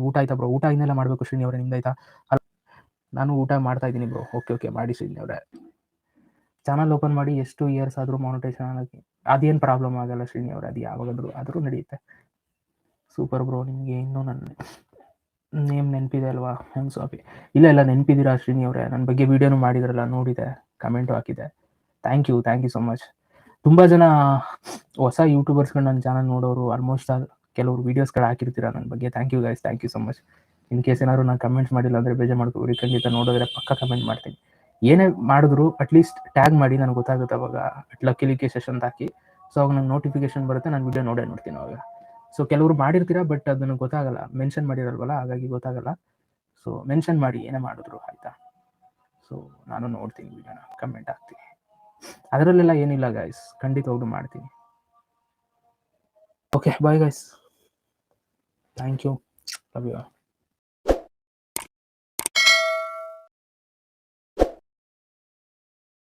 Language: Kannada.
ಊಟ ಆಯ್ತಾ ಬ್ರೋ? ಊಟ ಇನ್ನೆಲ್ಲ ಮಾಡಬೇಕು ಶ್ರೀನಿ ಅವರೇ, ನಿಮ್ದಾಯ್ತಾ? ನಾನು ಊಟ ಮಾಡ್ತಾ ಇದ್ದೀನಿ ಬ್ರೋ. ಓಕೆ ಮಾಡಿ ಶ್ರೀನಿ ಅವರೇ. ಚಾನಲ್ ಓಪನ್ ಮಾಡಿ ಎಷ್ಟು ಇಯರ್ಸ್ ಆದರೂ ಮಾನಿಟೈಸೇಷನ್ ಆಗಿ ಅದೇನು ಪ್ರಾಬ್ಲಮ್ ಆಗಲ್ಲ ಶ್ರೀನಿ ಅವರೇ, ಅದು ಯಾವಾಗಾದರೂ ಆದರೂ ನಡೆಯುತ್ತೆ. Super bro. ನಿಮಗೆ ಇನ್ನೂ ನನ್ನ ನೇಮ್ ನೆನಪಿದೆ ಅಲ್ವಾ? ಸ್ವಾಮಿ. ಇಲ್ಲ ನೆನಪಿದ್ದೀರಾ ಶ್ರೀನಿ ಅವರೇ, ನನ್ನ ಬಗ್ಗೆ ವೀಡಿಯೋನು ಮಾಡಿದ್ರಲ್ಲ, ನೋಡಿದೆ, ಕಮೆಂಟು ಹಾಕಿದೆ. Thank you so much. ತುಂಬ ಜನ ಹೊಸ ಯೂಟ್ಯೂಬರ್ಸ್ಗಳು ನನ್ನ ಚಾನಲ್ ನೋಡೋರು ಆಲ್ಮೋಸ್ಟ್ ಕೆಲವರು ವೀಡಿಯೋಸ್ಗಳು ಹಾಕಿರ್ತೀರ ನನ್ನ ಬಗ್ಗೆ. Thank you so much. In case ಏನಾದ್ರು ನಾನು ಕಮೆಂಟ್ಸ್ ಮಾಡಿಲ್ಲ ಅಂದರೆ ಬೇಜಾರು ಮಾಡ್ಕೊಬೇಡಿ, ಖಂಡಿತ ನೋಡಿದ್ರೆ ಪಕ್ಕ ಕಮೆಂಟ್ ಮಾಡ್ತೀನಿ. ಏನೇ ಮಾಡಿದ್ರು ಅಟ್ಲೀಸ್ಟ್ ಟ್ಯಾಗ್ ಮಾಡಿ, ನನಗೆ ಗೊತ್ತಾಗುತ್ತೆ ಅವಾಗ. ಲಕ್ಕಿ ಸೆಷನ್ ಹಾಕಿ, ಸೊ ಅವಾಗ ನಂಗೆ ನೋಟಿಫಿಕೇಶನ್ ಬರುತ್ತೆ, ನಾನು ವೀಡಿಯೋ ನೋಡ್ತೀನಿ ಅವಾಗ. ಸೊ ಕೆಲವರು ಮಾಡಿರ್ತೀರಾ, ಬಟ್ ಅದು ನನಗೆ ಗೊತ್ತಾಗಲ್ಲ, ಮೆನ್ಷನ್ ಮಾಡಿರಲ್ವಲ್ಲ, ಹಾಗಾಗಿ ಗೊತ್ತಾಗಲ್ಲ. ಸೊ ಮೆನ್ಷನ್ ಮಾಡಿ ಏನೇ ಮಾಡಿದ್ರು, ಆಯಿತಾ? ಸೊ ನಾನು ನೋಡ್ತೀನಿ ವೀಡಿಯೋನ, ಕಮೆಂಟ್ ಹಾಕ್ತೀನಿ, ಅದರಲ್ಲೆಲ್ಲ ಏನಿಲ್ಲ ಗೈಸ್, ಖಂಡಿತವಾಗ್ಲೂ ಮಾಡ್ತೀನಿ. Okay bye guys, thank you, love you.